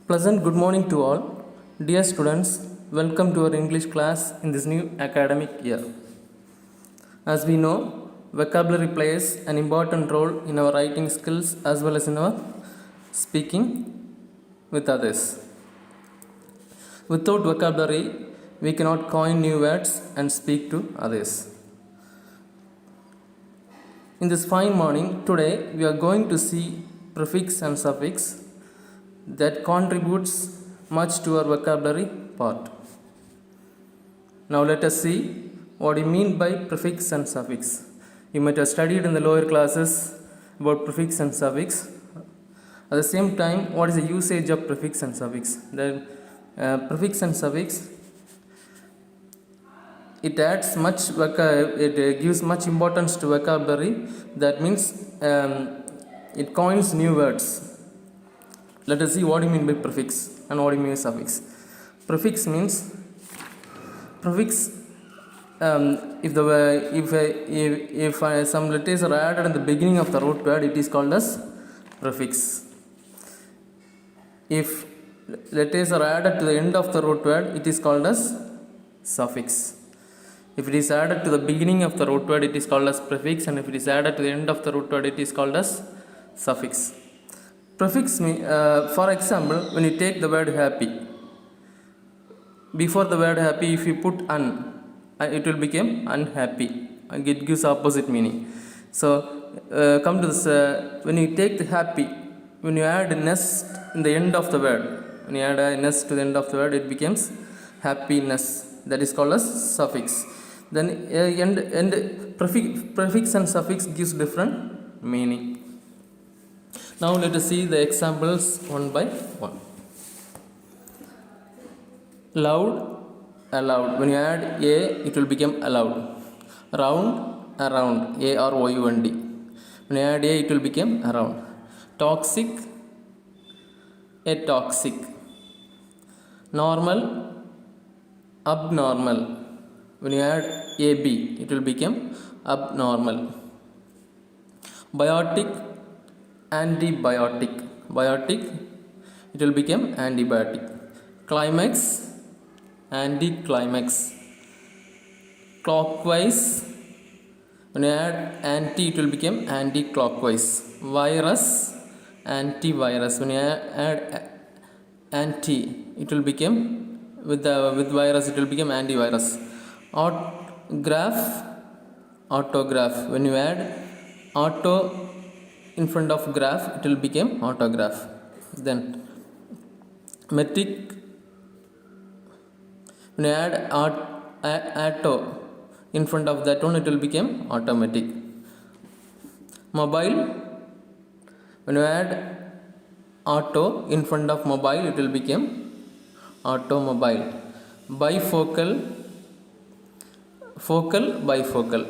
Pleasant good morning to all. Dear students, welcome to our English class in this new academic year. As we know, vocabulary plays an important role in our writing skills as well as in our speaking with others. Without vocabulary, we cannot coin new words and speak to others. In this fine morning, today we are going to see prefix and suffix that contributes much to our vocabulary part. Now let us see what you mean by prefix and suffix. You might have studied in the lower classes about prefix and suffix. At the same time, what is the usage of prefix and suffix? The prefix and suffix, it adds much it gives much importance to vocabulary. That means it coins new words. Let us see what you mean by prefix and what you mean by suffix. Prefix means if some letters are added at the beginning of the root word, it is called as prefix. If letters are added to the end of the root word, it is called as suffix. If it is added to the beginning of the root word, it is called as prefix, and if it is added to the end of the root word, it is called as suffix. Prefix means, for example, when you take the word happy, before the word happy, if you put un, it will become unhappy. It gives opposite meaning. So, come to this. When you take the happy, when you add a nest in the end of the word, when you add a nest to the end of the word, it becomes happiness. That is called as suffix. Then prefix and suffix gives different meaning. Now let us see the examples one by one. Loud, allowed. When you add a, it will become allowed. Round, around. A-R-O-U-N-D. When you add a, it will become around. Toxic, a toxic. Normal, abnormal. When you add ab, it will become abnormal. Biotic, antibiotic. Biotic, it will become antibiotic. Climax, anticlimax. Clockwise, when you add anti, it will become anti-clockwise. Virus, antivirus. When you add anti, it will become with virus, it will become antivirus. Graph, autograph. When you add auto in front of graph, it will become autograph. Then metric, when you add auto in front of that one, it will become automatic. Mobile, when you add auto in front of mobile, it will become automobile. Bifocal, focal, bifocal.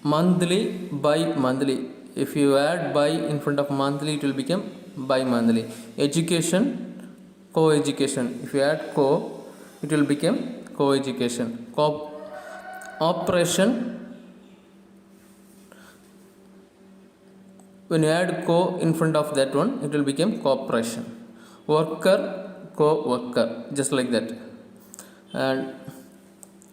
Monthly, bi-monthly. If you add by in front of monthly, it will become bi-monthly. Education, co-education. If you add co, it will become co-education. Operation, when you add co in front of that one, it will become cooperation. Worker, co-worker, just like that. And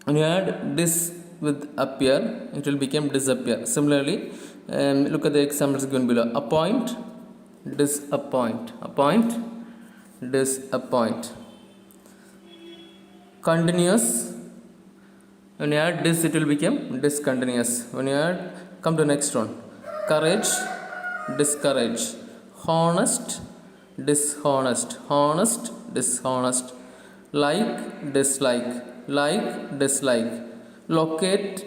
when you add dis with appear, it will become disappear. Similarly, look at the examples given below. Appoint, disappoint. Appoint, disappoint. Continuous, when you add dis, it will become discontinuous. When you add, come to the next one. Courage, discourage. Honest, dishonest. Honest, dishonest. Like, dislike. Like, dislike. Locate,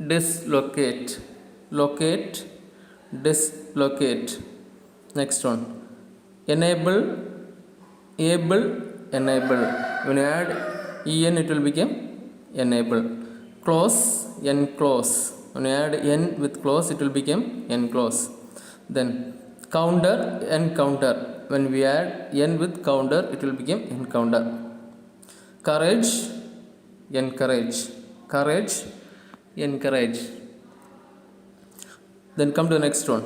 dislocate. Locate, dislocate. Next one. Enable, able, enable. When you add en, it will become enable. Close, enclose. When you add n with close, it will become enclose. Then counter, encounter. When we add n with counter, it will become encounter. Courage, encourage. Courage, encourage. Then come to the next one.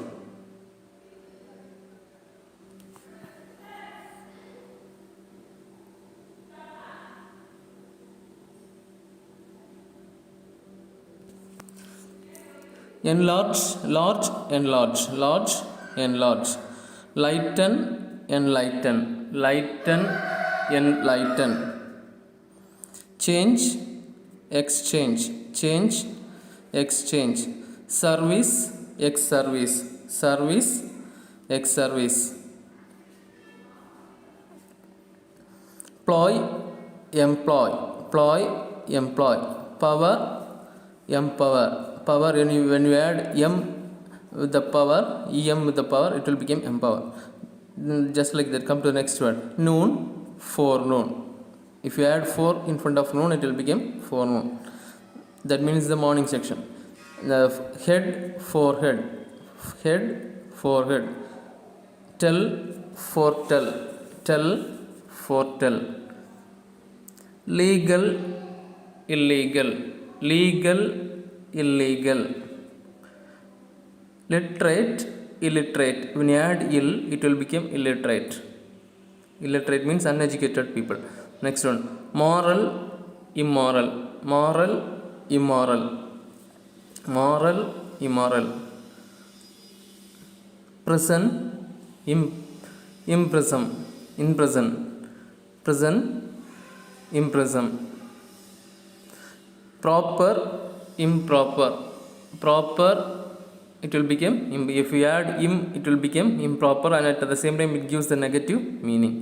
enlarge, large, enlarge, large, enlarge, lighten, enlighten, lighten, enlighten, change, exchange, change, exchange, service, ex service, service, ex service, ploy, employ, ploy, employ, power, empower, power. When you add m with the power, em with the power, it will become empower. Just like that. Come to the next word. Noon, forenoon. If you add 4 in front of noon, it will become forenoon. That means the morning section. The head, forehead, head, forehead, tell, foretell, tell, foretell, legal, illegal, legal, illegal, literate, illiterate. When you add ill, it will become illiterate. Illiterate means uneducated people. Next one. Moral, immoral, moral, immoral, moral, immoral, prison, imprison, imprison, prison, imprison, proper, improper, proper, it will become, if you add im, it will become improper, and at the same time it gives the negative meaning.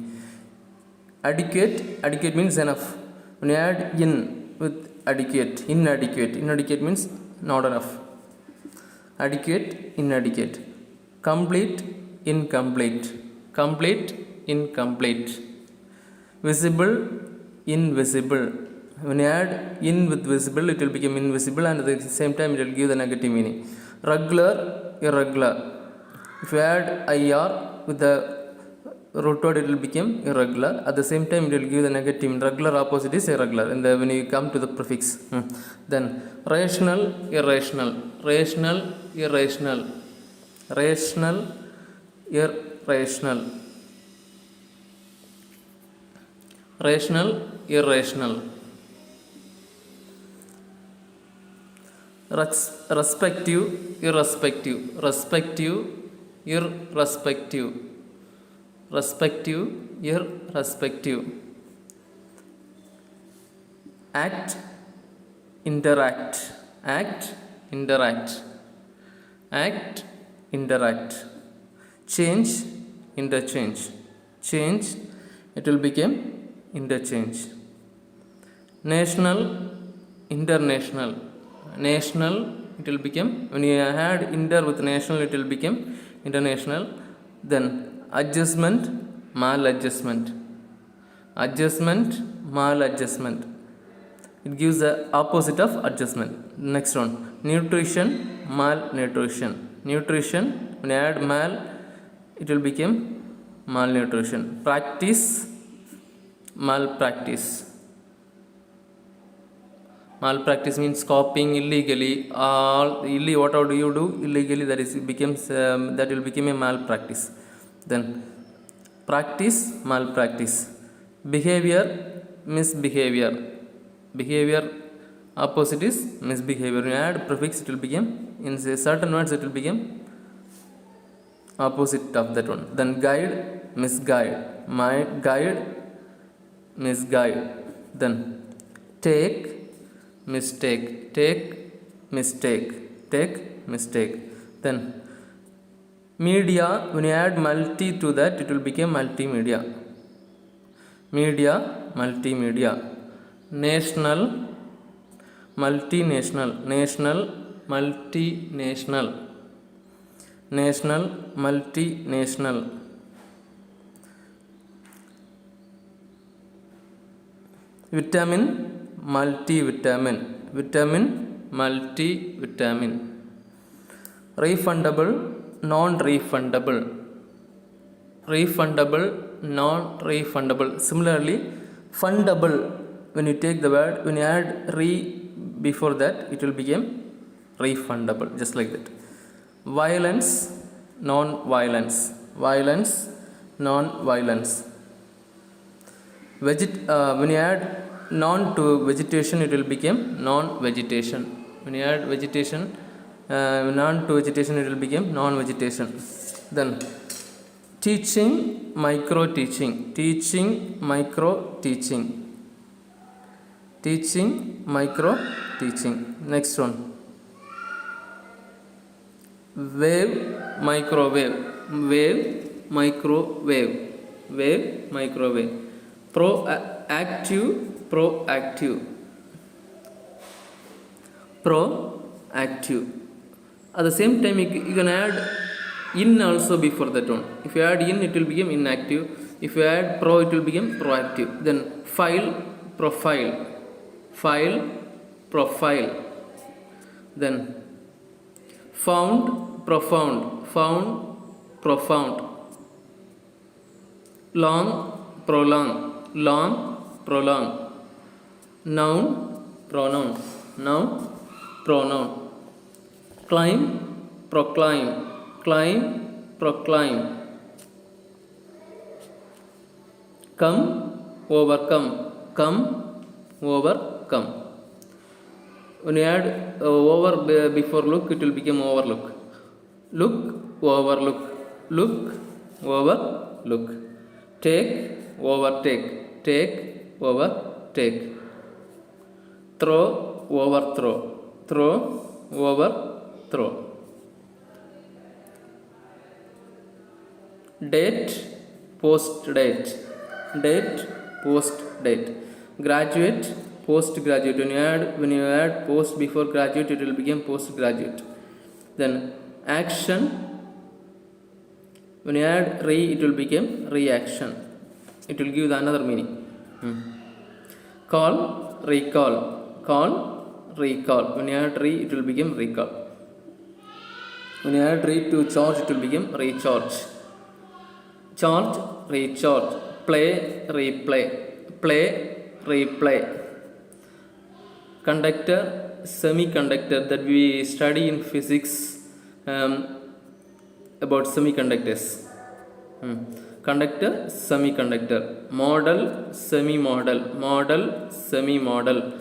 Adequate, adequate means enough. When you add in with adequate, inadequate, inadequate means not enough. Adequate, inadequate, complete, incomplete, complete, incomplete, visible, invisible. When you add in with visible, it will become invisible, and at the same time it will give the negative meaning. Regular, irregular. If you add ir with the root word, it will become irregular. At the same time, it will give the negative. Regular opposite is irregular. And when you come to the prefix, then rational, irrational, rational, irrational, rational, irrational, rational, irrational, respective, irrespective, respective, irrespective, respective, irrespective, act, interact, act, interact, act, interact, change, interchange, change, it will become interchange, national, international, national, it will become, when you add inter with national, it will become international. Then adjustment, maladjustment, adjustment, maladjustment, it gives the opposite of adjustment. Next one. Nutrition, malnutrition, nutrition, when you add mal, it will become malnutrition. Practice, malpractice, malpractice means copying illegally. Whatever do you do illegally, that is becomes that will become a malpractice. Then practice, malpractice, behavior, misbehavior, behavior opposite is misbehavior. When you add prefix, it will become, in certain words, it will become opposite of that one. Then guide, misguide, my guide, misguide. Then take, mistake, take, mistake, take, mistake. Then media, when you add multi to that, it will become multimedia, media, multimedia. National, multinational, national, multinational, national, multinational. Vitamin, multivitamin, vitamin, multivitamin. Refundable, non-refundable, refundable, non-refundable. Similarly, fundable, when you take the word, when you add re before that, it will become refundable, just like that. Violence, non-violence, violence, non-violence. When you add non to vegetation, it will become non-vegetation. When you add vegetation, non to vegetation it will become non-vegetation. Then teaching, micro teaching, teaching, micro teaching, teaching, micro teaching. Next one, wave, microwave, wave, microwave, wave, microwave. Proactive, proactive, proactive. At the same time, you can add in also before that one. If you add in, it will become inactive. If you add pro, it will become proactive. Then file, profile, file, profile. Then found, profound, found, profound. Long, prolong, long, prolong. Noun, pronoun, noun, pronoun. Climb, proclaim, climb, proclaim. Come, overcome, come, overcome. When you add over before look, it will become overlook. Look, overlook, look, overlook. Take, overtake, take, overtake. Throw, overthrow, throw, overthrow. Date, post date, date, post date. Graduate, post graduate. When you add post before graduate, it will become post graduate. Then action, when you add re, it will become reaction. It will give another meaning. Call, recall, call, recall. When you add re, it will become recall. When you add re to charge, it will become recharge. Charge, recharge. Play, replay, play, replay. Conductor, semiconductor, that we study in physics about semiconductors. Conductor, semiconductor. Model, semi-model, model, semi-model.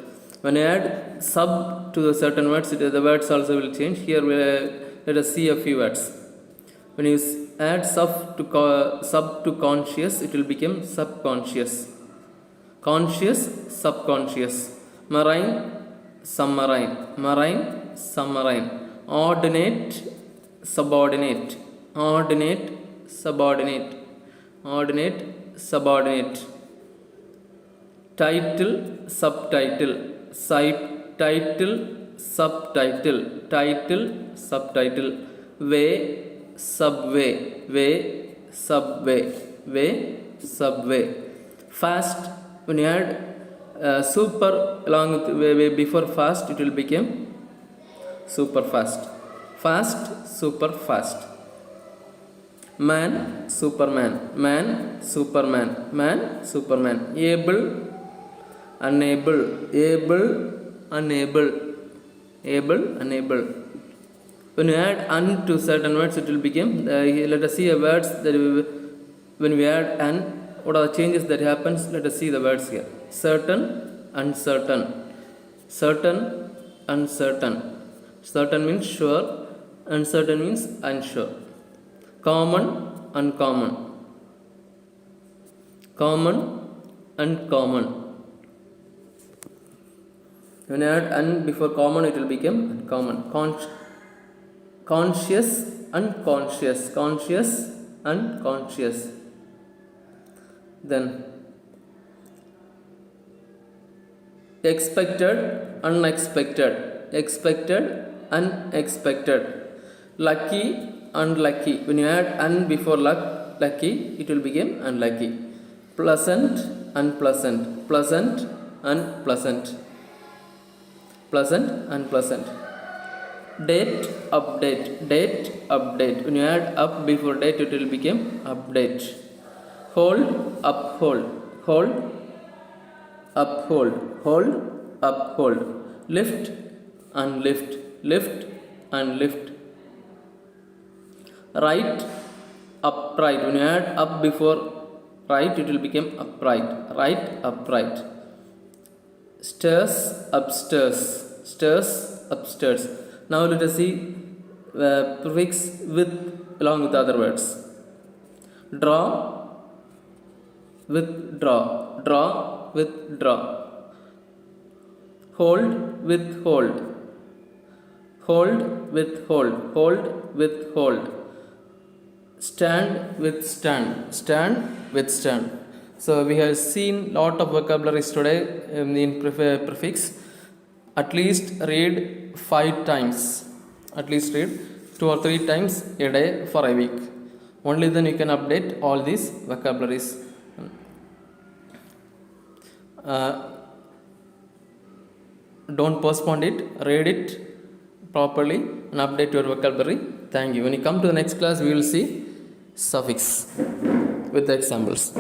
When you add sub to the certain words, the words also will change. Here let us see a few words. When you add sub to conscious, it will become subconscious. Conscious, subconscious. Marine, submarine, marine, submarine. Ordinate, subordinate, ordinate, subordinate, ordinate, subordinate. Title, subtitle, title, subtitle, title, subtitle. Way, subway, way, subway, way, subway. Fast, when you add super along with way before fast, it will become super fast. Fast, super fast. Man, superman, man, superman, man, superman. Able, unable, able, unable, able, unable. When you add un to certain words, it will become, let us see a words that when we add an, what are the changes that happens? Let us see the words here. Certain, uncertain, certain, uncertain. Certain means sure, uncertain means unsure. Common, uncommon, common, uncommon. When you add un before common, it will become uncommon. Conscious, unconscious, conscious, unconscious. Then expected, unexpected, expected, unexpected. Lucky, unlucky. When you add un before lucky, it will become unlucky. Pleasant, unpleasant, pleasant, unpleasant, pleasant, unpleasant. Date, update, date, update. When you add up before date, it will become update. Hold, uphold, hold, uphold, hold, uphold. Lift, unlift, lift, unlift. Right, upright. When you add up before right, it will become upright. Right, upright. Stairs, upstairs, stairs, upstairs. Now let us see prefix with along with other words. Draw with draw, draw with draw. Hold with hold, hold with hold, hold with hold. Stand with stand, stand with stand. So we have seen lot of vocabularies today in prefix. At least read 5 times. At least read 2 or 3 times a day for a week. Only then you can update all these vocabularies. Don't postpone it. Read it properly and update your vocabulary. Thank you. When you come to the next class, we will see suffix with the examples.